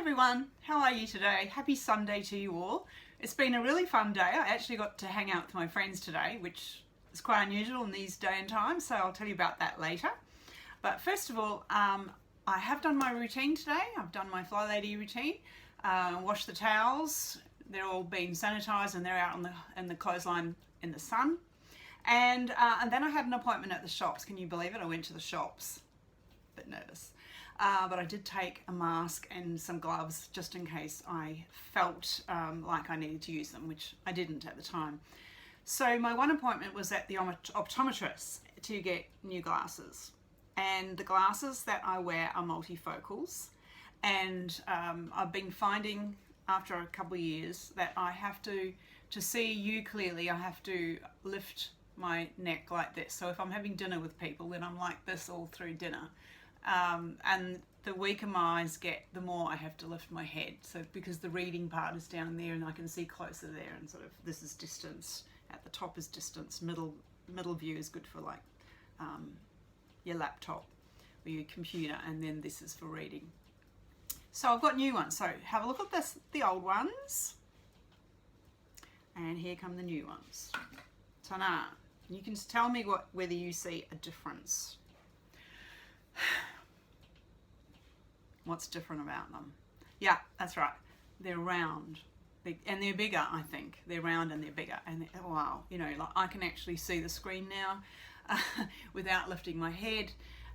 everyone, how are you today? Happy Sunday to you all. It's been a really fun day. I actually got to hang out with my friends today, which is quite unusual in these day and times, so I'll tell you about that later. But first of all, I have done my routine today. I've done my Fly Lady routine, washed the towels. They're all being sanitized and they're out in the clothesline in the sun. And then I had an appointment at the shops. Can you believe it? I went to the shops. A bit nervous. But I did take a mask and some gloves just in case I felt like I needed to use them, which I didn't at the time. So my one appointment was at the optometrist to get new glasses. And the glasses that I wear are multifocals. And I've been finding after a couple of years that I have to see you clearly, I have to lift my neck like this. So if I'm having dinner with people, then I'm like this all through dinner. And the weaker my eyes get, the more I have to lift my head. So because the reading part is down there and I can see closer there, and sort of this is distance. At the top is distance. Middle view is good for like your laptop or your computer, and then this is for reading. So I've got new ones. So have a look at this, the old ones, and here come the new ones. Ta-da! You can tell me whether you see a difference. What's different about them? Yeah, that's right. They're round, big, and they're bigger. I think they're round and they're bigger. And wow, you know, like I can actually see the screen now without lifting my head.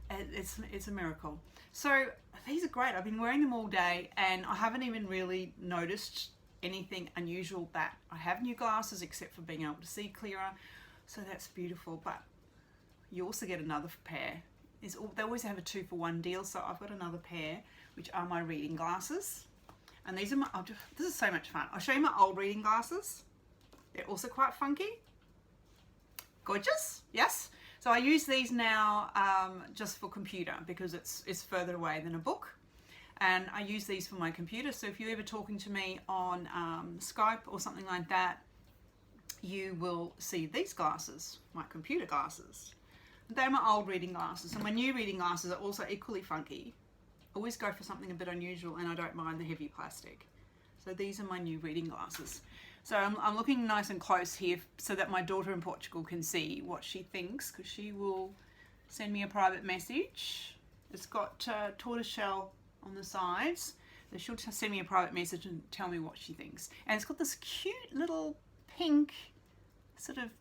It's a miracle. So these are great. I've been wearing them all day, and I haven't even really noticed anything unusual that I have new glasses, except for being able to see clearer. So that's beautiful. But you also get another pair. They always have a 2-for-1 deal, so I've got another pair, which are my reading glasses. And these are this is so much fun. I'll show you my old reading glasses. They're also quite funky. Gorgeous, yes. So I use these now just for computer because it's further away than a book. And I use these for my computer. So if you're ever talking to me on Skype or something like that, you will see these glasses, my computer glasses. They're my old reading glasses, and my new reading glasses are also equally funky. Always go for something a bit unusual, and I don't mind the heavy plastic. So these are my new reading glasses. So I'm looking nice and close here so that my daughter in Portugal can see what she thinks, because she will send me a private message. It's got tortoiseshell on the sides. So she'll send me a private message and tell me what she thinks. And it's got this cute little pink sort of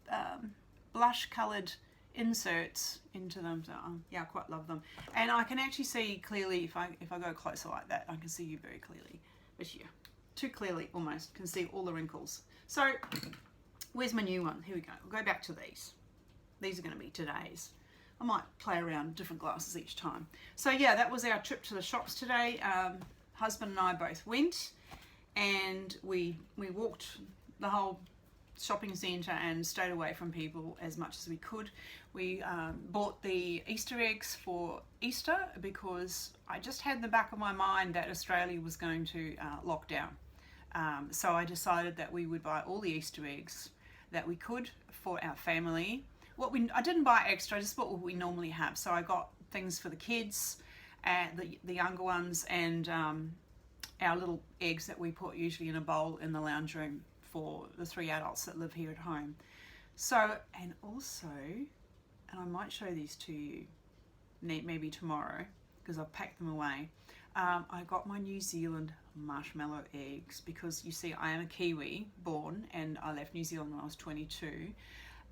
blush coloured inserts into them, so yeah, I quite love them. And I can actually see clearly if I go closer like that. I can see you very clearly, but yeah, too clearly almost, can see all the wrinkles. So where's my new one? Here we go. We'll go back to these. These are going to be today's. I might play around with different glasses each time. So yeah, that was our trip to the shops today. Husband and I both went, and we walked the whole shopping centre and stayed away from people as much as we could. We bought the Easter eggs for Easter because I just had in the back of my mind that Australia was going to lock down. So I decided that we would buy all the Easter eggs that we could for our family. I didn't buy extra, I just bought what we normally have. So I got things for the kids, and the younger ones, and our little eggs that we put usually in a bowl in the lounge room for the 3 adults that live here at home. So, and also, and I might show these to you maybe tomorrow because I've packed them away. I got my New Zealand marshmallow eggs because you see I am a Kiwi born, and I left New Zealand when I was 22,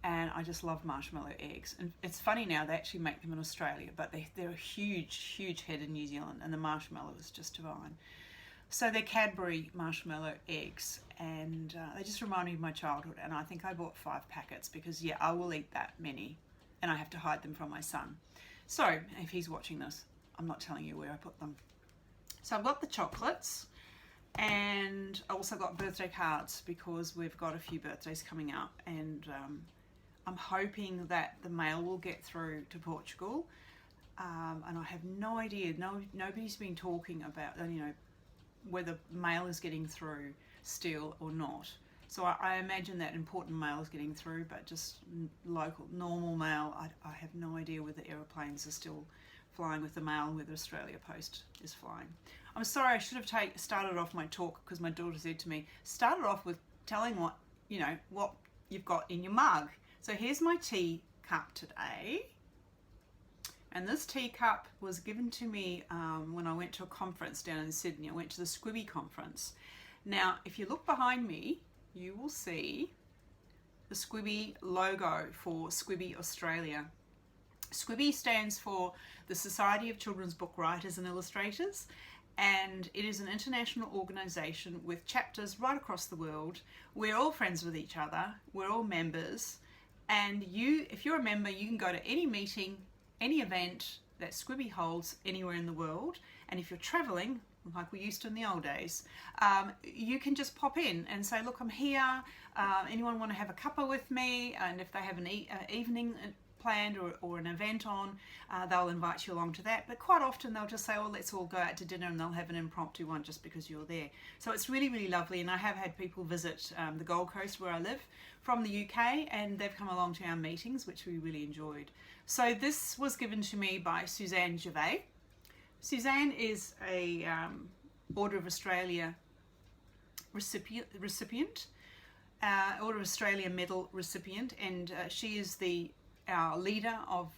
and I just love marshmallow eggs. And it's funny now, they actually make them in Australia, but they're a huge hit in New Zealand, and the marshmallow is just divine. So they're Cadbury marshmallow eggs, and they just remind me of my childhood, and I think I bought 5 packets because yeah, I will eat that many, and I have to hide them from my son. So if he's watching this, I'm not telling you where I put them. So I've got the chocolates, and I also got birthday cards because we've got a few birthdays coming up, and I'm hoping that the mail will get through to Portugal, and I have no idea, nobody's been talking about, you know, whether mail is getting through still or not. So I imagine that important mail is getting through, but just local, normal mail, I have no idea whether aeroplanes are still flying with the mail and whether Australia Post is flying. I'm sorry, I should have started off my talk, because my daughter said to me, started off with telling what you've got in your mug. So here's my tea cup today. And this teacup was given to me when I went to a conference down in Sydney. I went to the SCBWI conference. Now, if you look behind me, you will see the SCBWI logo for SCBWI Australia. SCBWI stands for the Society of Children's Book Writers and Illustrators, and it is an international organisation with chapters right across the world. We're all friends with each other, we're all members, and if you're a member, you can go to any meeting, any event that SCBWI holds anywhere in the world. And if you're travelling, like we used to in the old days, you can just pop in and say, look, I'm here, anyone want to have a cuppa with me? And if they have an evening planned or an event on, they'll invite you along to that. But quite often they'll just say, oh, let's all go out to dinner, and they'll have an impromptu one just because you're there. So it's really, really lovely. And I have had people visit the Gold Coast where I live from the UK, and they've come along to our meetings, which we really enjoyed. So this was given to me by Sunde. Suzanne is a Order of Australia recipient, Order of Australia medal recipient, and she is our leader of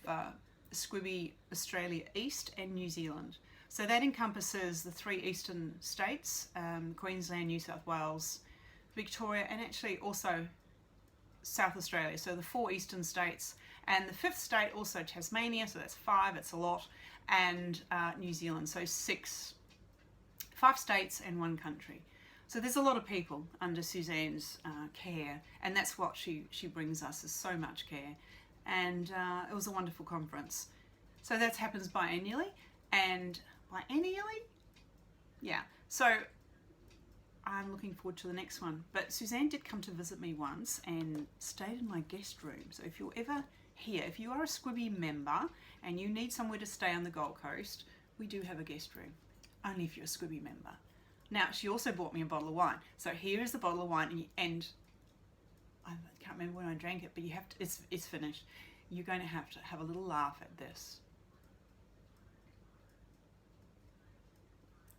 SCBWI Australia East and New Zealand. So that encompasses the 3 eastern states, Queensland, New South Wales, Victoria, and actually also South Australia. So the 4 eastern states, and the 5th state also Tasmania, so that's 5, it's a lot, and New Zealand, so 5 states and 1 country. So there's a lot of people under Suzanne's care, and that's what she brings us, is so much care. And it was a wonderful conference. So that happens biannually, and biennially? Yeah, so I'm looking forward to the next one. But Suzanne did come to visit me once and stayed in my guest room. So if you're ever here, if you are a SCBWI member and you need somewhere to stay on the Gold Coast, we do have a guest room, only if you're a SCBWI member. Now, she also bought me a bottle of wine. So here is the bottle of wine, and I can't remember when I drank it, but you have to, it's finished. You're going to have a little laugh at this.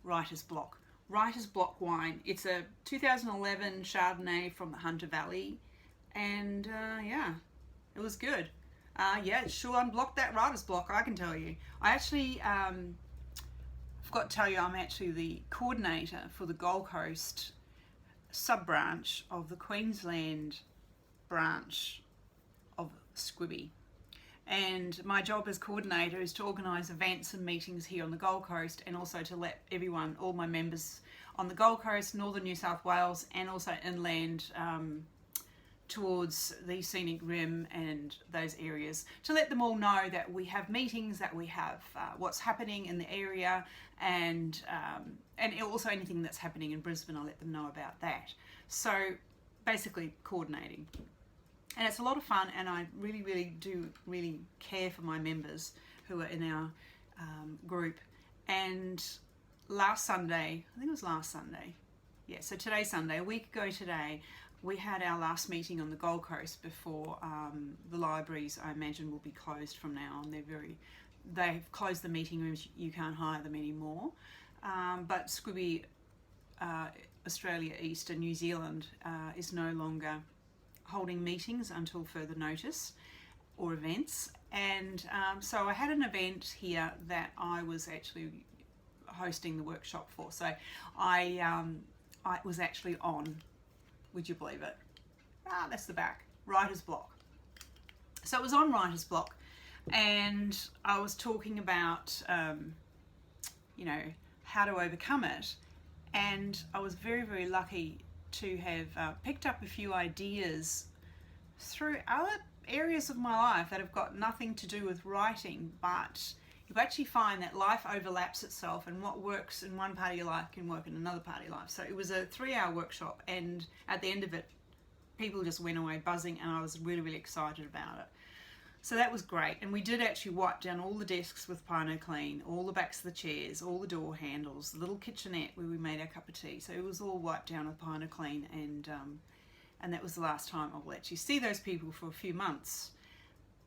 Writer's Block. Writer's Block wine. It's a 2011 Chardonnay from the Hunter Valley, and yeah, it was good. Yeah, it sure unblocked that writer's block, I can tell you. I actually forgot to tell you, I'm actually the coordinator for the Gold Coast sub-branch of the Queensland branch of SCBWI. And my job as coordinator is to organise events and meetings here on the Gold Coast, and also to let everyone, all my members on the Gold Coast, Northern New South Wales, and also inland towards the Scenic Rim and those areas, to let them all know that we have meetings, that we have what's happening in the area, and also anything that's happening in Brisbane, I'll let them know about that. So basically coordinating. And it's a lot of fun, and I really, really do really care for my members who are in our group. And last Sunday, I think it was last Sunday, yeah, so today's Sunday, a week ago today, we had our last meeting on the Gold Coast before the libraries, I imagine, will be closed from now on. They've closed the meeting rooms, you can't hire them anymore. But SCBWI Australia East and New Zealand is no longer holding meetings until further notice, or events. And so I had an event here that I was actually hosting the workshop for. So I was actually on, would you believe it? That's the back, Writer's Block. So it was on Writer's Block, and I was talking about, you know, how to overcome it. And I was very, very lucky to have picked up a few ideas through other areas of my life that have got nothing to do with writing, but you actually find that life overlaps itself, and what works in one part of your life can work in another part of your life. So it was a 3-hour workshop, and at the end of it, people just went away buzzing, and I was really, really excited about it. So that was great, and we did actually wipe down all the desks with Pino Clean, all the backs of the chairs, all the door handles, the little kitchenette where we made our cup of tea. So it was all wiped down with Pino Clean, and that was the last time I will actually see those people for a few months.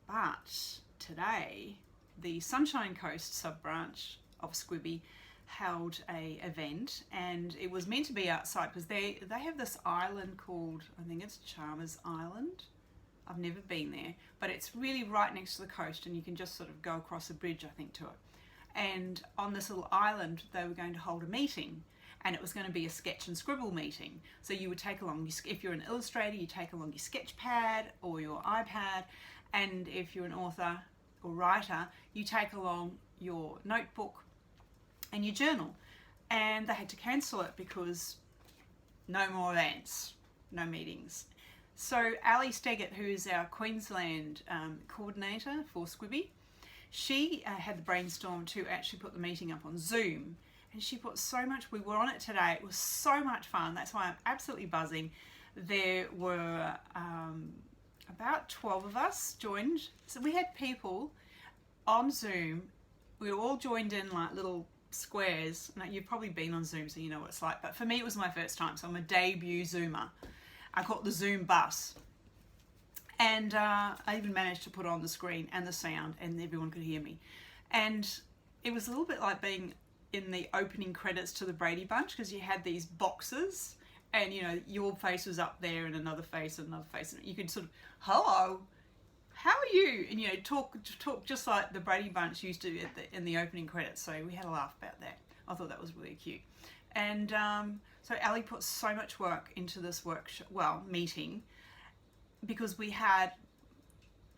But today, the Sunshine Coast sub-branch of SCBWI held a event, and it was meant to be outside because they have this island called, I think it's Chalmers Island. I've never been there, but it's really right next to the coast, and you can just sort of go across a bridge, I think, to it. And on this little island they were going to hold a meeting, and it was going to be a sketch and scribble meeting. So you would take along, if you're an illustrator, you take along your sketch pad or your iPad, and if you're an author or writer, you take along your notebook and your journal. And they had to cancel it because no more events, no meetings. So Ali Steggett, who is our Queensland coordinator for SCBWI, she had the brainstorm to actually put the meeting up on Zoom, and she put so much, we were on it today, it was so much fun. That's why I'm absolutely buzzing. There were about 12 of us joined, so we had people on Zoom. We were all joined in like little squares. Now, you've probably been on Zoom, so you know what it's like, but for me it was my first time, so I'm a debut Zoomer. I call it the Zoom bus, and I even managed to put on the screen and the sound, and everyone could hear me. And it was a little bit like being in the opening credits to the Brady Bunch, because you had these boxes, and you know, your face was up there and another face and another face, and you could sort of, hello, how are you? And you know, talk just like the Brady Bunch used to in the opening credits. So we had a laugh about that. I thought that was really cute. And so Ali put so much work into this meeting, because we had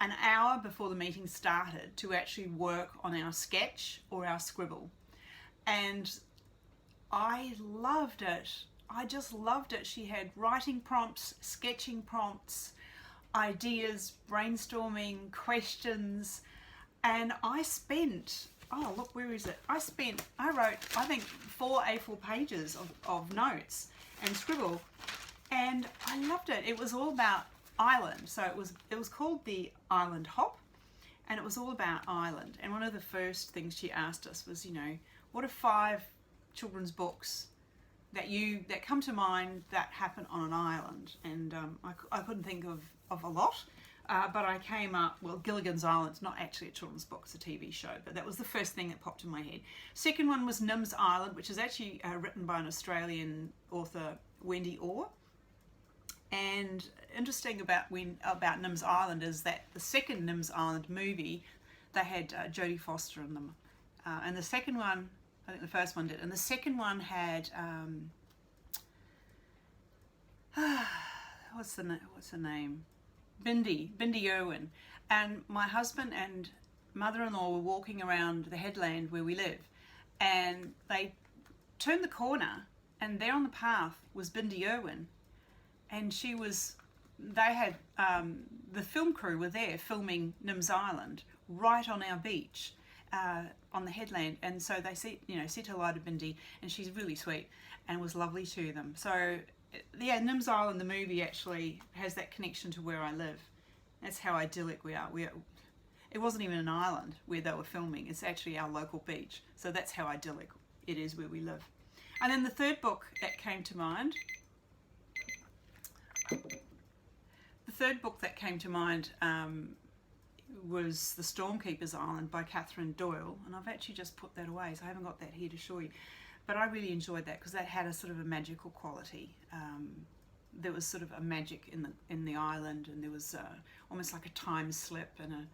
an hour before the meeting started to actually work on our sketch or our scribble. And I loved it. I just loved it. She had writing prompts, sketching prompts, ideas, brainstorming, questions, and I spent, oh look, where is it? I wrote, I think, 4 A4 pages of notes and scribble, and I loved it. It was all about Ireland. So it was called the Island Hop, and it was all about Ireland. And one of the first things she asked us was, you know, what are 5 children's books that come to mind that happen on an island? And I couldn't think of a lot, but I came up, well, Gilligan's Island's not actually a children's book, it's a TV show, but that was the first thing that popped in my head. Second one was Nim's Island, which is actually written by an Australian author, Wendy Orr. And interesting about Nim's Island is that the second Nim's Island movie, they had Jodie Foster in them, and the second one, I think the first one did, and the second one had what's the name? Bindi Irwin. And my husband and mother-in-law were walking around the headland where we live, and they turned the corner, and there on the path was Bindi Irwin, and they had the film crew were there filming Nim's Island right on our beach, on the headland. And so they said hello to Bindi, and she's really sweet and was lovely to them. So yeah, Nim's Island, the movie, actually has that connection to where I live. That's how idyllic we are. It wasn't even an island where they were filming, it's actually our local beach. So that's how idyllic it is where we live. And then the third book that came to mind, was The Stormkeeper's Island by Catherine Doyle, and I've actually just put that away, so I haven't got that here to show you. But I really enjoyed that because that had a sort of a magical quality. There was sort of a magic in the island, and there was almost like a time slip, and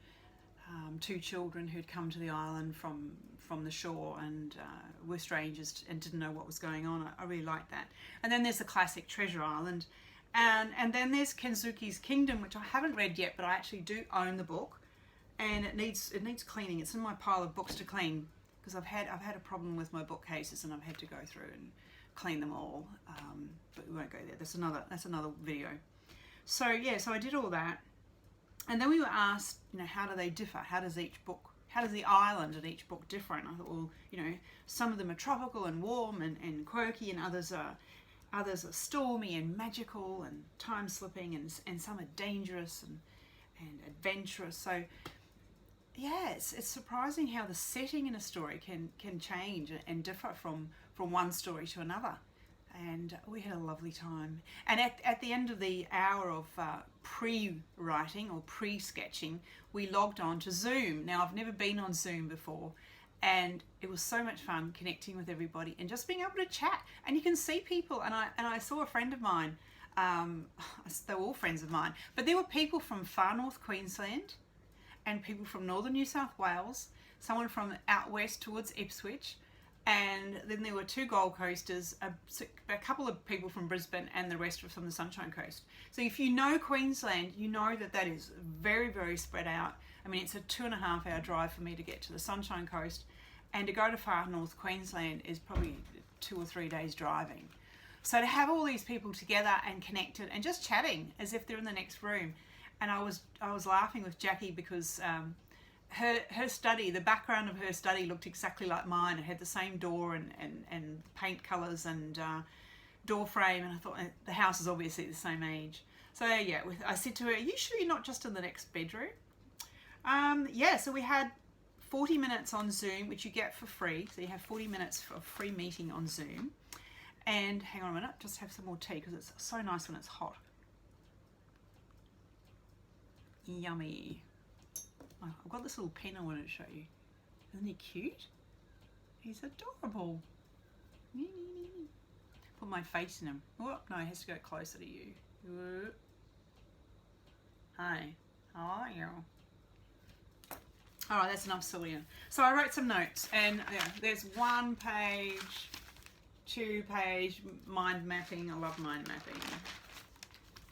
two children who'd come to the island from the shore and were strangers and didn't know what was going on. I really liked that. And then there's the classic Treasure Island, and then there's Kensuke's Kingdom, which I haven't read yet, but I actually do own the book, and it needs cleaning. It's in my pile of books to clean, because I've had a problem with my bookcases, and I've had to go through and clean them all, but we won't go there. That's another video. So yeah, so I did all that, and then we were asked, you know, how do they differ? How does the island in each book differ? And I thought, well, you know, some of them are tropical and warm and quirky, and others are stormy and magical and time slipping, and some are dangerous and adventurous. So yeah, it's surprising how the setting in a story can change and differ from one story to another. And we had a lovely time. And at the end of the hour of pre-writing or pre-sketching, we logged on to Zoom. Now, I've never been on Zoom before, And it was so much fun connecting with everybody and just being able to chat. And you can see people. And I saw a friend of mine. They were all friends of mine. But there were people from far north Queensland and people from northern New South Wales, someone from out west towards Ipswich, and then there were 2 Gold Coasters, a couple of people from Brisbane, and the rest were from the Sunshine Coast. So if you know Queensland, you know that that is very, very spread out. I mean, it's a 2.5 hour drive for me to get to the Sunshine Coast, and to go to far north Queensland is probably 2 or 3 days driving. So to have all these people together and connected and just chatting as if they're in the next room. And I was laughing with Jackie because her study, the background of her study looked exactly like mine. It had the same door and paint colours and door frame, and I thought the house is obviously the same age. So yeah, I said to her, "Are you sure you're not just in the next bedroom?" Yeah, so we had 40 minutes on Zoom, which you get for free. So you have 40 minutes for a free meeting on Zoom. And hang on a minute, just have some more tea because it's so nice when it's hot. Yummy. Oh, I've got this little pen I wanted to show you. Isn't he cute? He's adorable. Put my face in him. Oh, no, he has to go closer to you. Hi, how are you? All right, that's enough silly. So I wrote some notes, and yeah, there's 1 page, 2 page mind mapping. I love mind mapping.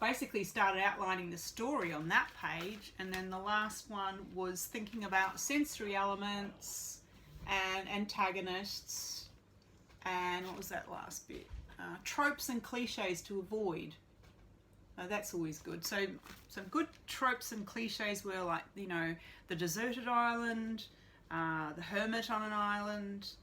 Basically started outlining the story on that page, and then the last one was thinking about sensory elements and antagonists, and what was that last bit? Tropes and cliches to avoid. That's always good. So some good tropes and cliches were like, you know, the deserted island, the hermit on an island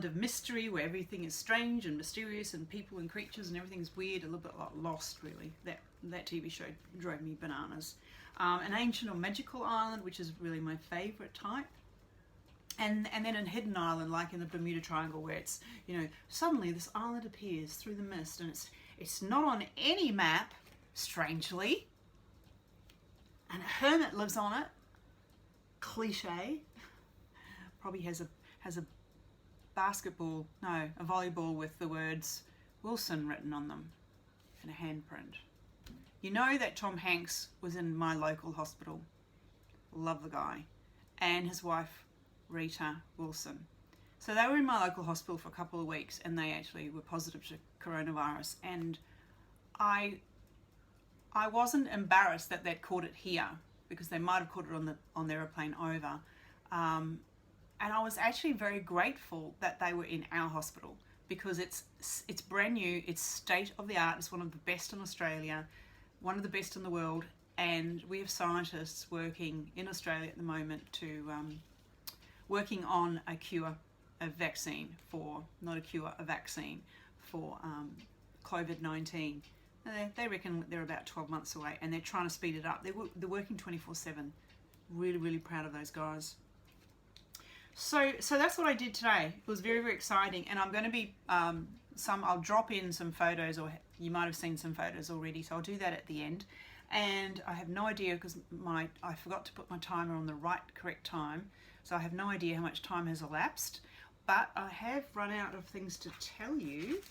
of mystery where everything is strange and mysterious and people and creatures and everything's weird, a little bit like Lost, really. That TV show drove me bananas. An ancient or magical island, which is really my favourite type. And then a hidden island, like in the Bermuda Triangle, where it's, you know, suddenly this island appears through the mist, and it's not on any map, strangely, and a hermit lives on it. Cliche. Probably has a volleyball with the words Wilson written on them and a handprint. You know that Tom Hanks was in my local hospital. Love the guy. And his wife, Rita Wilson. So they were in my local hospital for a couple of weeks, and they actually were positive to coronavirus. And I wasn't embarrassed that they'd caught it here, because they might have caught it on the aeroplane over. And I was actually very grateful that they were in our hospital, because it's brand new, it's state of the art, it's one of the best in Australia, one of the best in the world, and we have scientists working in Australia at the moment to working on a vaccine for COVID-19. They reckon they're about 12 months away, and they're trying to speed it up. They're working 24/7. Really, really proud of those guys. So that's what I did today. It was very, very exciting, and I'm going to be I'll drop in some photos, or you might have seen some photos already, so I'll do that at the end. And I have no idea, because I forgot to put my timer on the correct time, so I have no idea how much time has elapsed, but I have run out of things to tell you.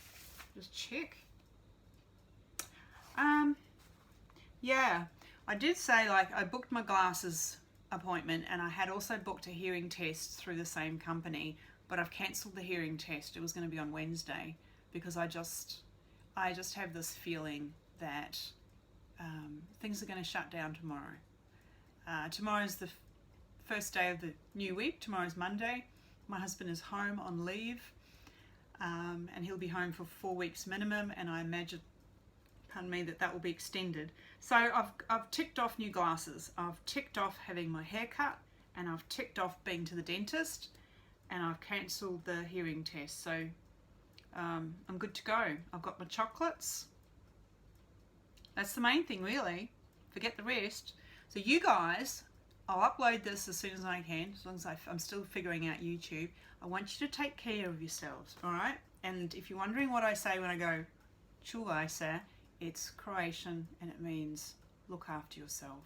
Just check. Yeah, I did say, like, I booked my glasses appointment, and I had also booked a hearing test through the same company, but I've cancelled the hearing test. It was going to be on Wednesday, because I just have this feeling that things are going to shut down tomorrow. Tomorrow's the first day of the new week. Tomorrow's Monday. My husband is home on leave, and he'll be home for 4 weeks minimum, and I imagine, pardon me, that will be extended. So I've ticked off new glasses, I've ticked off having my hair cut, and I've ticked off being to the dentist, and I've cancelled the hearing test. So I'm good to go. I've got my chocolates. That's the main thing, really. Forget the rest. So you guys, I'll upload this as soon as I can, as long as I'm still figuring out YouTube. I want you to take care of yourselves, all right? And if you're wondering what I say when I go Čuvaj, it's Croatian, and it means look after yourself.